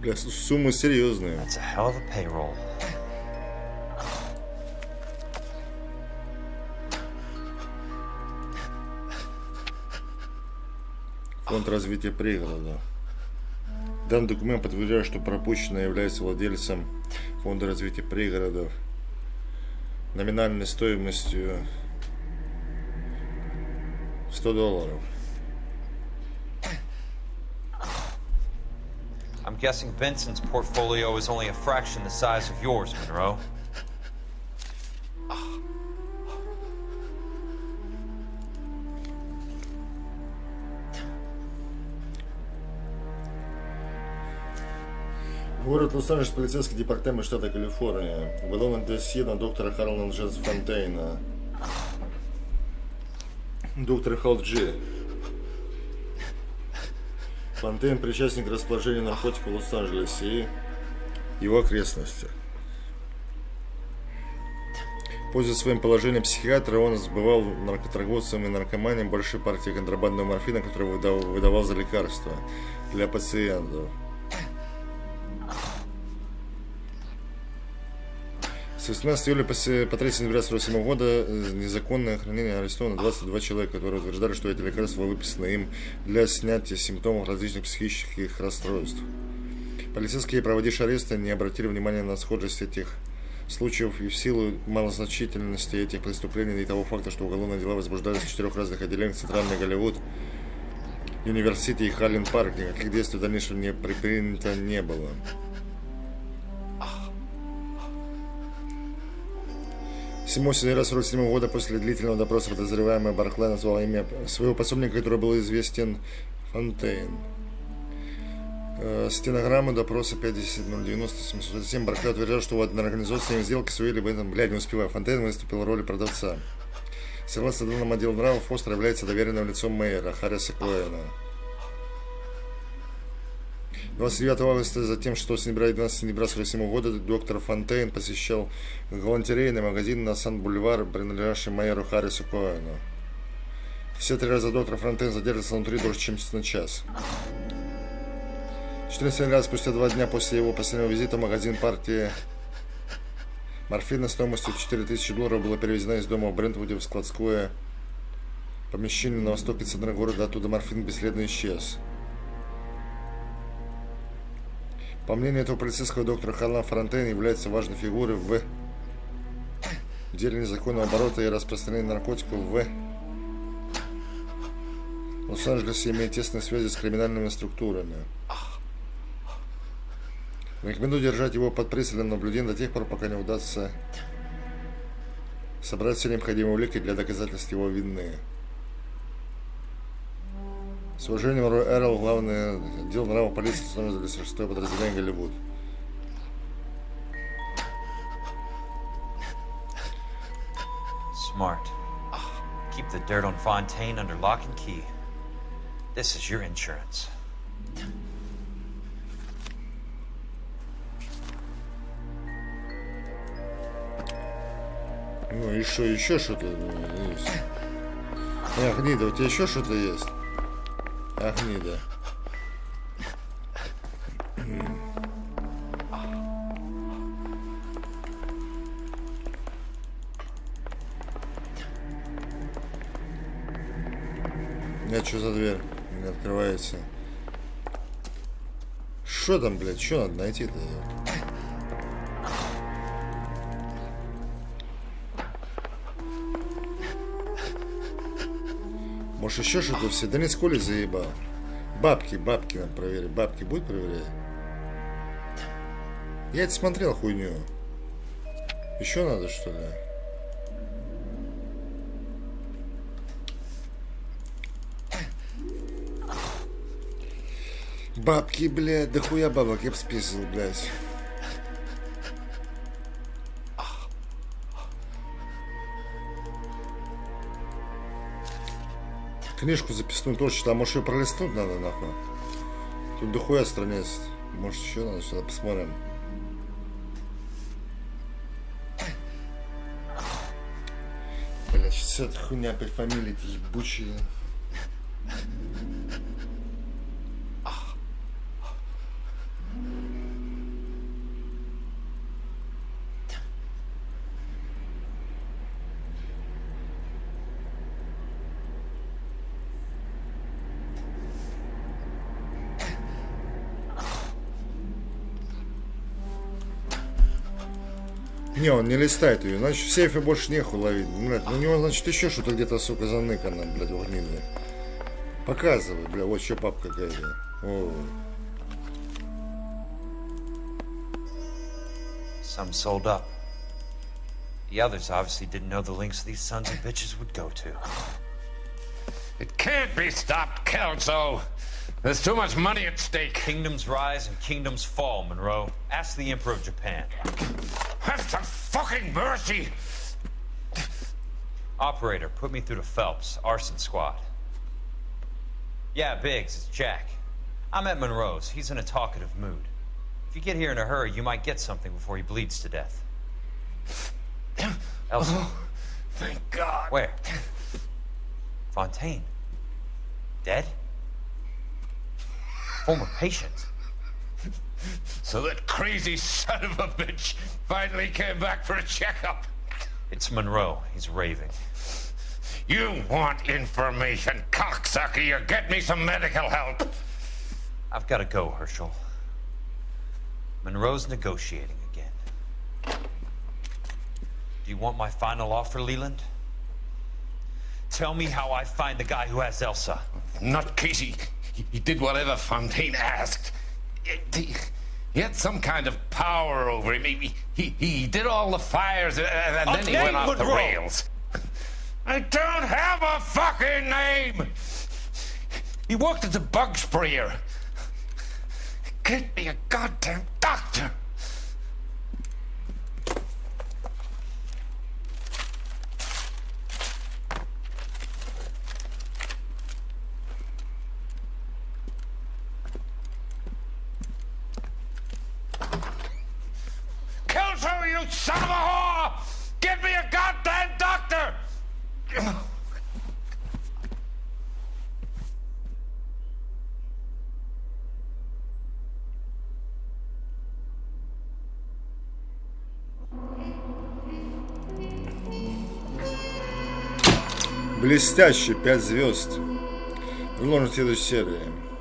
Бля, суммы серьезные. That's a hell of a payroll. Фонд развития пригорода. Данный документ подтверждает, что пропущенный является владельцем фонда развития пригородов. Номинальной стоимостью $100. I'm guessing Benson's portfolio is only a fraction the size of yours, Monroe. Город Лос-Анджелес, полицейский департамент штата Калифорния. Уголовное досье на доктора Харлана Дженс Фонтейна. Доктор Халджи. Фонтейн причастен к расположению наркотиков в Лос-Анджелесе и его окрестностях. Пользуясь своим положением психиатра, он сбывал наркоторговцам и наркоманам большие партии контрабандного морфина, который выдавал за лекарства для пациентов. С 18 июля по 3 сентября 1947 года незаконное хранение арестовано 22 человека, которые утверждали, что эти лекарства выписаны им для снятия симптомов различных психических расстройств. Полицейские, проводившие аресты, не обратили внимания на схожесть этих случаев и в силу малозначительности этих преступлений и того факта, что уголовные дела возбуждались в 4 разных отделениях: Центральный Голливуд, Университи и Халлен Парк, никаких действий в дальнейшем не предпринято не было. С 7 сентября 1947 года после длительного допроса подозреваемый Барклай назвал имя своего пособника, который был известен Фонтейн. Стенограмма допроса 5.10.090-707. Барклай утверждал, что в организации сделки с Уилли Бентом, блядь, не успевая. Фонтейн выступил в роли продавца. Согласно данным отдела нравов, Фостер является доверенным лицом мэра Харриса Коэна. 29 августа, затем 6 сентября и 12 сентября 1947 года доктор Фонтейн посещал галантерейный магазин на Сан-Бульвар, принадлежащий майору Харрису Коэну. Все 3 раза доктор Фонтейн задерживался внутри дольше, чем на час. 14 сентября, спустя 2 дня после его последнего визита в магазин, партии морфина стоимостью $4000 была перевезена из дома в Брентвуде в складское помещение на востоке центра города. Оттуда морфин бесследно исчез. По мнению этого полицейского, доктор Харлан Фонтейн является важной фигурой в деле незаконного оборота и распространения наркотиков в Лос-Анджелесе, имеет тесные связи с криминальными структурами. Рекомендую держать его под пристальным наблюдением до тех пор, пока не удастся собрать все необходимые улики для доказательств его вины. С уважением, Рой Эрл, главный отдел нравов полиции, 196-е подразделение Голливуд. Smart. Keep the dirt on Fontaine under lock and key. This is your insurance. Ну, еще что-то есть. Гнида, у тебя еще что-то есть? Гнида. Нет, что за дверь? Не открывается. Что там, блядь? Что надо найти-то? Может еще что-то все? Да не сколи заебал. Бабки нам проверить. Бабки будет проверять? Я это смотрел хуйню. Еще надо, что ли? Бабки, блядь, да хуя бабок, я б списал, блядь. Книжку записную точно, а может ее пролистнуть надо, нахуй. Тут дохуя страниц. Может еще надо, сюда посмотрим. Блядь, все эта хуйня опять фамилии эти ебучие. Не, он не листает ее, значит в сейфе больше нехуй ловить. Блядь, у него, значит, еще что-то где-то, сука, заныкано, блядь, в гниде. Показывай, бля, вот еще папка какая-то. Some sold up. The others obviously didn't know the lengths these sons of bitches would go to. It can't be stopped, Kelso. There's too much money at stake. Kingdoms rise and kingdoms fall, Monroe. Ask the Emperor of Japan. Have some fucking mercy! Operator, put me through to Phelps, arson squad. Yeah, Biggs, it's Jack. I'm at Monroe's. He's in a talkative mood. If you get here in a hurry, you might get something before he bleeds to death. Elsa. Oh, thank God. Where? Fontaine. Dead? Former patient. So that crazy son of a bitch finally came back for a checkup. It's Monroe. He's raving. You want information, cocksucker. You get me some medical help. I've got to go, Herschel. Monroe's negotiating again. Do you want my final offer, Leland? Tell me how I find the guy who has Elsa. Not Casey. He did whatever Fontaine asked. He had some kind of power over him. He did all the fires, and then he went off the rails. I don't have a fucking name! He worked as a bug sprayer. Get me a goddamn doctor! Kelso, you son of a whore! Get me a goddamn doctor! Блестяще, 5 звезд. Возможно, в следующей серии.